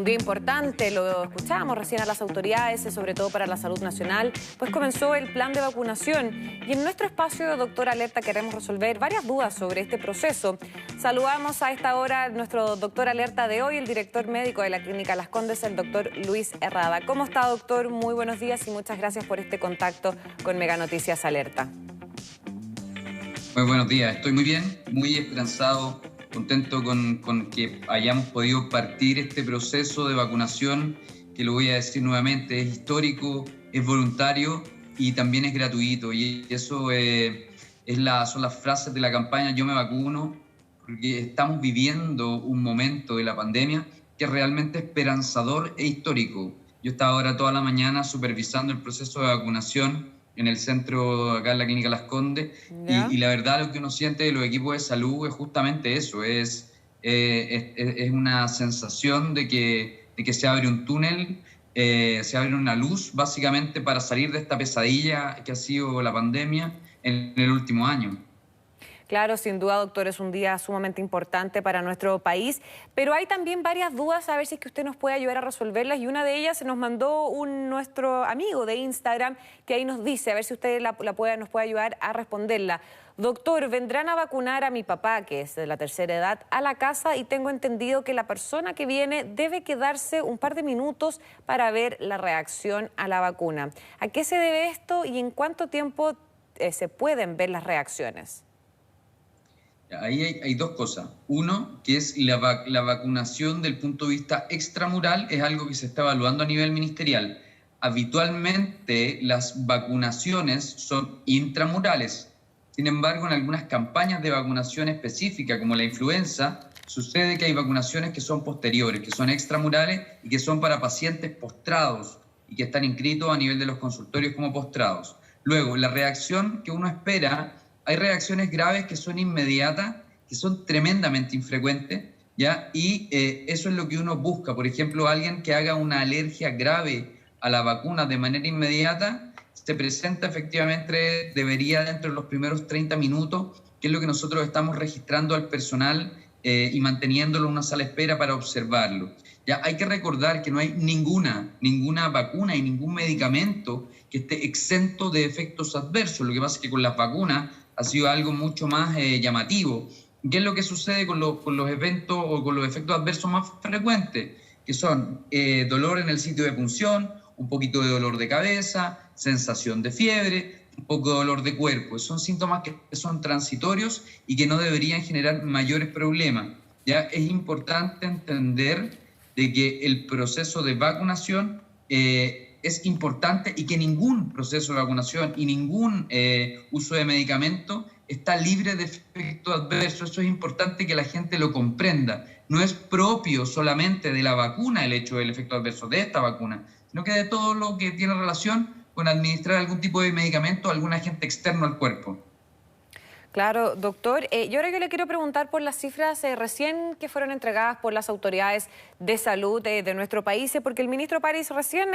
día importante, lo escuchábamos recién a las autoridades, sobre todo para la salud nacional, pues comenzó el plan de vacunación. Y en nuestro espacio de Doctor Alerta queremos resolver varias dudas sobre este proceso. Saludamos a esta hora a nuestro Doctor Alerta de hoy, el director médico de la Clínica Las Condes, el doctor Luis Herrada. ¿Cómo está, doctor? Muy buenos días y muchas gracias por este contacto con Mega Noticias Alerta. Muy buenos días, estoy muy bien, muy esperanzado, contento con que hayamos podido partir este proceso de vacunación, que lo voy a decir nuevamente, es histórico, es voluntario y también es gratuito. Y eso son las frases de la campaña Yo me vacuno, porque estamos viviendo un momento de la pandemia que es realmente esperanzador e histórico. Yo estaba ahora toda la mañana supervisando el proceso de vacunación en el centro, acá en la Clínica Las Condes, y la verdad lo que uno siente de los equipos de salud es justamente eso, es una sensación de que se abre un túnel, se abre una luz básicamente para salir de esta pesadilla que ha sido la pandemia en el último año. Claro, sin duda, doctor, es un día sumamente importante para nuestro país, pero hay también varias dudas, a ver si es que usted nos puede ayudar a resolverlas, y una de ellas se nos mandó nuestro amigo de Instagram, que ahí nos dice, a ver si usted nos puede ayudar a responderla. Doctor, vendrán a vacunar a mi papá, que es de la tercera edad, a la casa, y tengo entendido que la persona que viene debe quedarse un par de minutos para ver la reacción a la vacuna. ¿A qué se debe esto y en cuánto tiempo se pueden ver las reacciones? Ahí hay dos cosas. Uno, que es la vacunación del punto de vista extramural, es algo que se está evaluando a nivel ministerial. Habitualmente las vacunaciones son intramurales. Sin embargo, en algunas campañas de vacunación específica, como la influenza, sucede que hay vacunaciones que son posteriores, que son extramurales y que son para pacientes postrados y que están inscritos a nivel de los consultorios como postrados. Luego, la reacción que uno espera... Hay reacciones graves que son inmediatas, que son tremendamente infrecuentes, ¿ya? Y eso es lo que uno busca. Por ejemplo, alguien que haga una alergia grave a la vacuna de manera inmediata, se presenta efectivamente, debería dentro de los primeros 30 minutos, que es lo que nosotros estamos registrando al personal y manteniéndolo en una sala de espera para observarlo. Ya hay que recordar que no hay ninguna vacuna y ningún medicamento que esté exento de efectos adversos. Lo que pasa es que con las vacunas ha sido algo mucho más llamativo. ¿Qué es lo que sucede con los eventos o con los efectos adversos más frecuentes? Que son dolor en el sitio de punción, un poquito de dolor de cabeza, sensación de fiebre, un poco de dolor de cuerpo. Son síntomas que son transitorios y que no deberían generar mayores problemas. ¿Ya? Es importante entender de que el proceso de vacunación es importante y que ningún proceso de vacunación y ningún uso de medicamento está libre de efectos adversos. Eso es importante que la gente lo comprenda. No es propio solamente de la vacuna el hecho del efecto adverso de esta vacuna, sino que de todo lo que tiene relación con administrar algún tipo de medicamento a algún agente externo al cuerpo. Claro, doctor. Yo ahora le quiero preguntar por las cifras recién que fueron entregadas por las autoridades de salud de nuestro país, porque el ministro París recién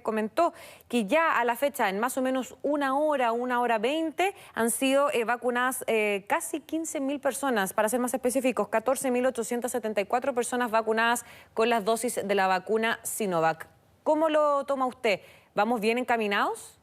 comentó que ya a la fecha, en más o menos una hora 20, han sido vacunadas casi 15.000 personas, para ser más específicos, 14.874 personas vacunadas con las dosis de la vacuna Sinovac. ¿Cómo lo toma usted? ¿Vamos bien encaminados?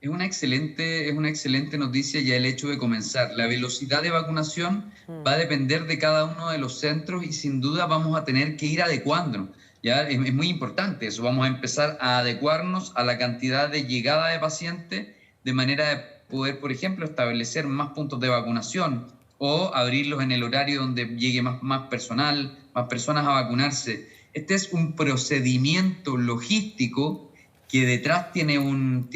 Es una excelente noticia ya el hecho de comenzar. La velocidad de vacunación va a depender de cada uno de los centros y sin duda vamos a tener que ir adecuando. ¿Ya? Es muy importante eso. Vamos a empezar a adecuarnos a la cantidad de llegada de pacientes de manera de poder, por ejemplo, establecer más puntos de vacunación o abrirlos en el horario donde llegue más personas a vacunarse. Este es un procedimiento logístico que detrás tiene un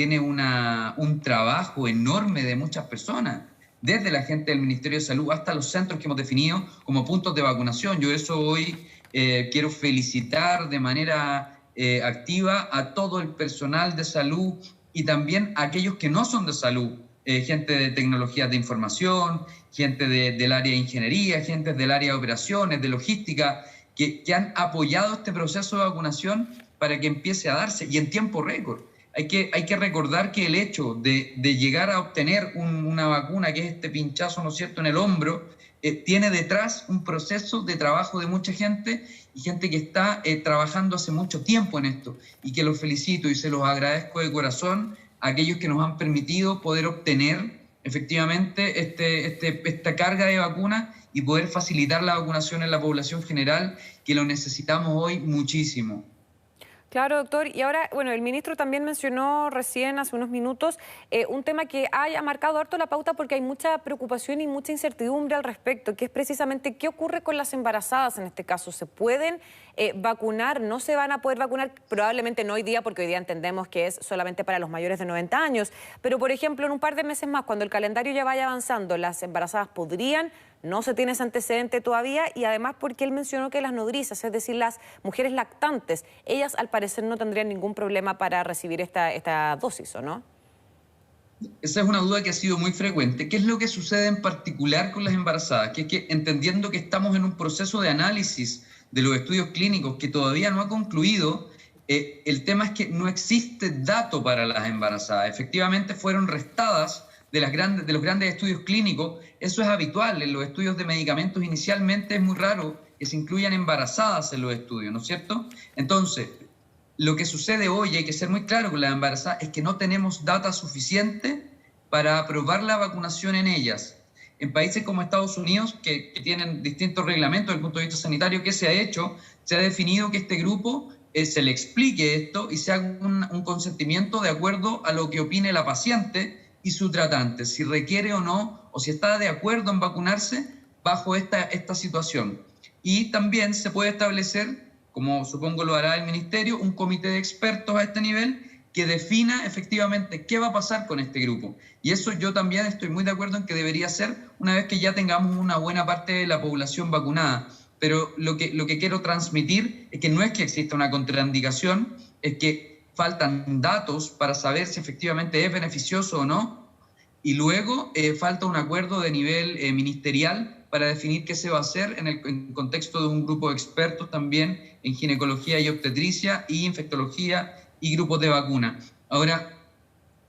trabajo enorme de muchas personas, desde la gente del Ministerio de Salud hasta los centros que hemos definido como puntos de vacunación. Yo eso hoy quiero felicitar de manera activa a todo el personal de salud y también a aquellos que no son de salud, gente de tecnologías de información, gente del área de ingeniería, gente del área de operaciones, de logística, que han apoyado este proceso de vacunación para que empiece a darse y en tiempo récord. Hay que recordar que el hecho de llegar a obtener una vacuna, que es este pinchazo, ¿no es cierto?, en el hombro, tiene detrás un proceso de trabajo de mucha gente y gente que está trabajando hace mucho tiempo en esto, y que los felicito y se los agradezco de corazón a aquellos que nos han permitido poder obtener efectivamente esta carga de vacunas y poder facilitar la vacunación en la población general, que lo necesitamos hoy muchísimo. Claro, doctor. Y ahora, bueno, el ministro también mencionó recién, hace unos minutos, un tema que haya marcado harto la pauta porque hay mucha preocupación y mucha incertidumbre al respecto, que es precisamente qué ocurre con las embarazadas en este caso. ¿Se pueden vacunar? ¿No se van a poder vacunar? Probablemente no hoy día, porque hoy día entendemos que es solamente para los mayores de 90 años. Pero, por ejemplo, en un par de meses más, cuando el calendario ya vaya avanzando, ¿las embarazadas podrían? No se tiene ese antecedente todavía, y además porque él mencionó que las nodrizas, es decir, las mujeres lactantes, ellas al parecer no tendrían ningún problema para recibir esta dosis, ¿o no? Esa es una duda que ha sido muy frecuente. ¿Qué es lo que sucede en particular con las embarazadas? Que es que, entendiendo que estamos en un proceso de análisis de los estudios clínicos que todavía no ha concluido, el tema es que no existe dato para las embarazadas. Efectivamente fueron restadas de los grandes estudios clínicos. Eso es habitual en los estudios de medicamentos. Inicialmente es muy raro que se incluyan embarazadas en los estudios, ¿no es cierto? Entonces, lo que sucede hoy, hay que ser muy claro con las embarazadas, es que no tenemos data suficiente para aprobar la vacunación en ellas. En países como Estados Unidos, que tienen distintos reglamentos desde el punto de vista sanitario, ¿qué se ha hecho? Se ha definido que este grupo se le explique esto y se haga un consentimiento de acuerdo a lo que opine la paciente y su tratante, si requiere o no, o si está de acuerdo en vacunarse bajo esta situación. Y también se puede establecer, como supongo lo hará el Ministerio, un comité de expertos a este nivel que defina efectivamente qué va a pasar con este grupo. Y eso yo también estoy muy de acuerdo en que debería ser una vez que ya tengamos una buena parte de la población vacunada. Pero lo que quiero transmitir es que no es que exista una contraindicación, es que faltan datos para saber si efectivamente es beneficioso o no, y luego falta un acuerdo de nivel ministerial para definir qué se va a hacer en contexto de un grupo de expertos también en ginecología y obstetricia y infectología y grupos de vacuna. Ahora,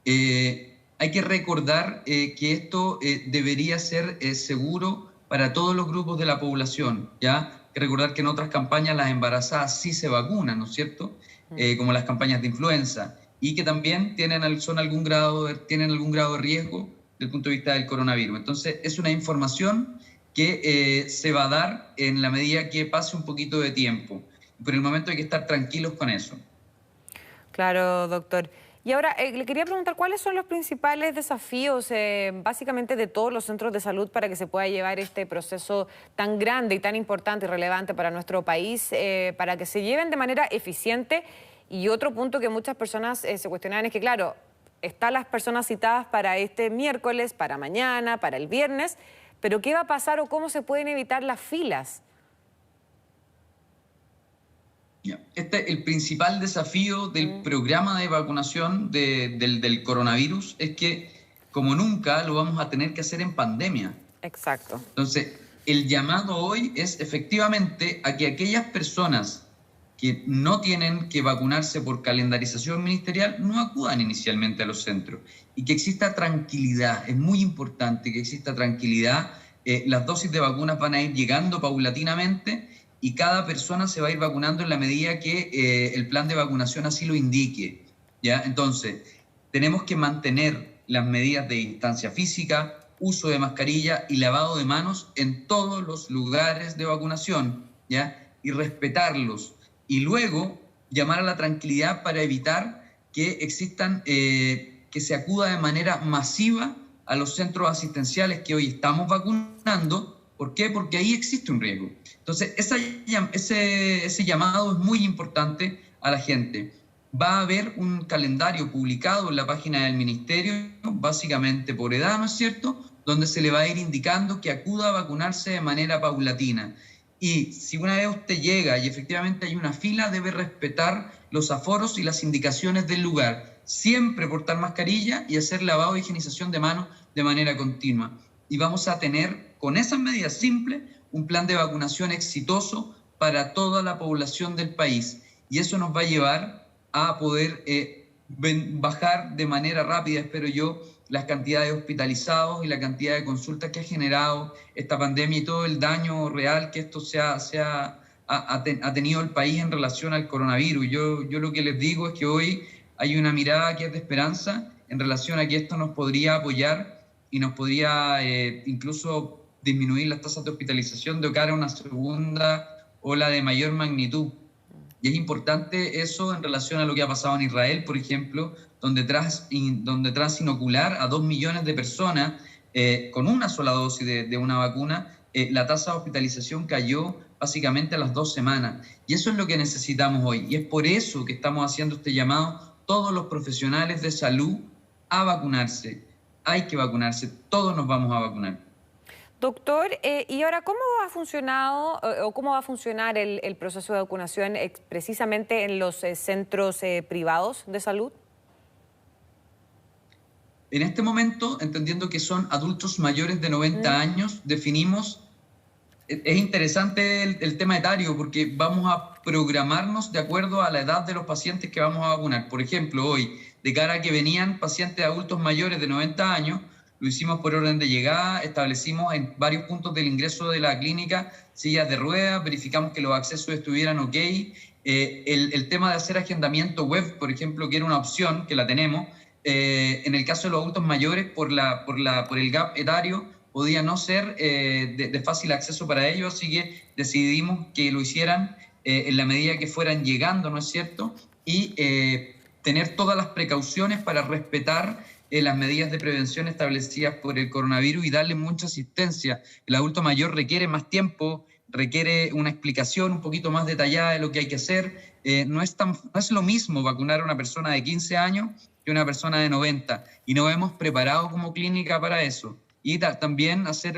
hay que recordar que esto debería ser seguro para todos los grupos de la población, ¿ya? Hay que recordar que en otras campañas las embarazadas sí se vacunan, ¿no es cierto? Como las campañas de influenza, y que también tienen algún grado de riesgo desde el punto de vista del coronavirus. Entonces, es una información que se va a dar en la medida que pase un poquito de tiempo. Por el momento hay que estar tranquilos con eso. Claro, doctor. Y ahora, le quería preguntar, ¿cuáles son los principales desafíos, básicamente, de todos los centros de salud para que se pueda llevar este proceso tan grande y tan importante y relevante para nuestro país, para que se lleven de manera eficiente? Y otro punto que muchas personas se cuestionan es que, claro, están las personas citadas para este miércoles, para mañana, para el viernes, pero ¿qué va a pasar o cómo se pueden evitar las filas? El principal desafío del programa de vacunación del coronavirus es que, como nunca, lo vamos a tener que hacer en pandemia. Exacto. Entonces, el llamado hoy es efectivamente a que aquellas personas que no tienen que vacunarse por calendarización ministerial no acudan inicialmente a los centros, y que exista tranquilidad. Es muy importante que exista tranquilidad. Las dosis de vacunas van a ir llegando paulatinamente, y cada persona se va a ir vacunando en la medida que el plan de vacunación así lo indique, ¿ya? Entonces, tenemos que mantener las medidas de distancia física, uso de mascarilla y lavado de manos en todos los lugares de vacunación, ¿ya? Y respetarlos. Y luego, llamar a la tranquilidad para evitar que existan, que se acuda de manera masiva a los centros asistenciales que hoy estamos vacunando. ¿Por qué? Porque ahí existe un riesgo. Entonces, ese llamado es muy importante a la gente. Va a haber un calendario publicado en la página del Ministerio, básicamente por edad, ¿no es cierto?, donde se le va a ir indicando que acuda a vacunarse de manera paulatina. Y si una vez usted llega y efectivamente hay una fila, debe respetar los aforos y las indicaciones del lugar. Siempre portar mascarilla y hacer lavado e higienización de manos de manera continua. Y vamos a tener, con esas medidas simples, un plan de vacunación exitoso para toda la población del país. Y eso nos va a llevar a poder bajar de manera rápida, espero yo, las cantidades de hospitalizados y la cantidad de consultas que ha generado esta pandemia y todo el daño real que esto ha tenido el país en relación al coronavirus. Yo lo que les digo es que hoy hay una mirada que es de esperanza en relación a que esto nos podría apoyar y nos podría incluso disminuir las tasas de hospitalización de cara a una segunda ola de mayor magnitud. Y es importante eso en relación a lo que ha pasado en Israel, por ejemplo, donde tras inocular a 2 millones de personas con una sola dosis de una vacuna, la tasa de hospitalización cayó básicamente a las 2 semanas. Y eso es lo que necesitamos hoy. Y es por eso que estamos haciendo este llamado, todos los profesionales de salud, a vacunarse. Hay que vacunarse, todos nos vamos a vacunar. Doctor, ¿y ahora cómo ha funcionado o cómo va a funcionar el proceso de vacunación precisamente en los centros privados de salud? En este momento, entendiendo que son adultos mayores de 90 años, definimos, es interesante el tema etario porque vamos a programarnos de acuerdo a la edad de los pacientes que vamos a vacunar. Por ejemplo, hoy, de cara a que venían pacientes adultos mayores de 90 años, lo hicimos por orden de llegada, establecimos en varios puntos del ingreso de la clínica sillas de ruedas, verificamos que los accesos estuvieran ok. El tema de hacer agendamiento web, por ejemplo, que era una opción, que la tenemos, en el caso de los adultos mayores, por el gap etario, podía no ser de fácil acceso para ellos, así que decidimos que lo hicieran en la medida que fueran llegando, ¿no es cierto? Y tener todas las precauciones para respetar las medidas de prevención establecidas por el coronavirus y darle mucha asistencia. El adulto mayor requiere más tiempo, requiere una explicación un poquito más detallada de lo que hay que hacer. No es lo mismo vacunar a una persona de 15 años que una persona de 90 y nos hemos preparado como clínica para eso. Y también hacer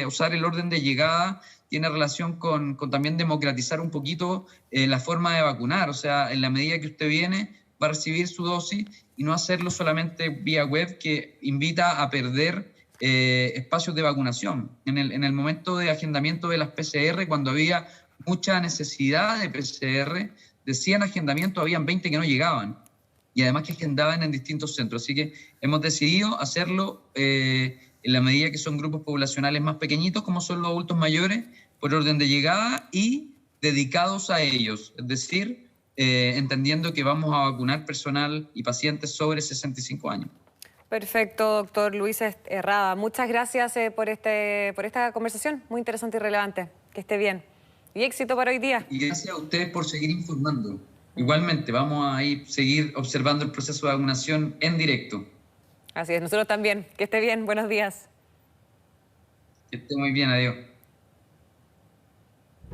usar el orden de llegada tiene relación con también democratizar un poquito la forma de vacunar. O sea, en la medida que usted viene, va a recibir su dosis y no hacerlo solamente vía web, que invita a perder espacios de vacunación. En el momento de agendamiento de las PCR, cuando había mucha necesidad de PCR, de 100 agendamientos habían 20 que no llegaban y además que agendaban en distintos centros. Así que hemos decidido hacerlo en la medida que son grupos poblacionales más pequeñitos, como son los adultos mayores, por orden de llegada y dedicados a ellos, es decir, entendiendo que vamos a vacunar personal y pacientes sobre 65 años. Perfecto, doctor Luis Herrada. Muchas gracias por esta conversación, muy interesante y relevante. Que esté bien. Y éxito para hoy día. Y gracias a ustedes por seguir informando. Igualmente, vamos a seguir observando el proceso de vacunación en directo. Así es, nosotros también. Que esté bien, buenos días. Que esté muy bien, adiós.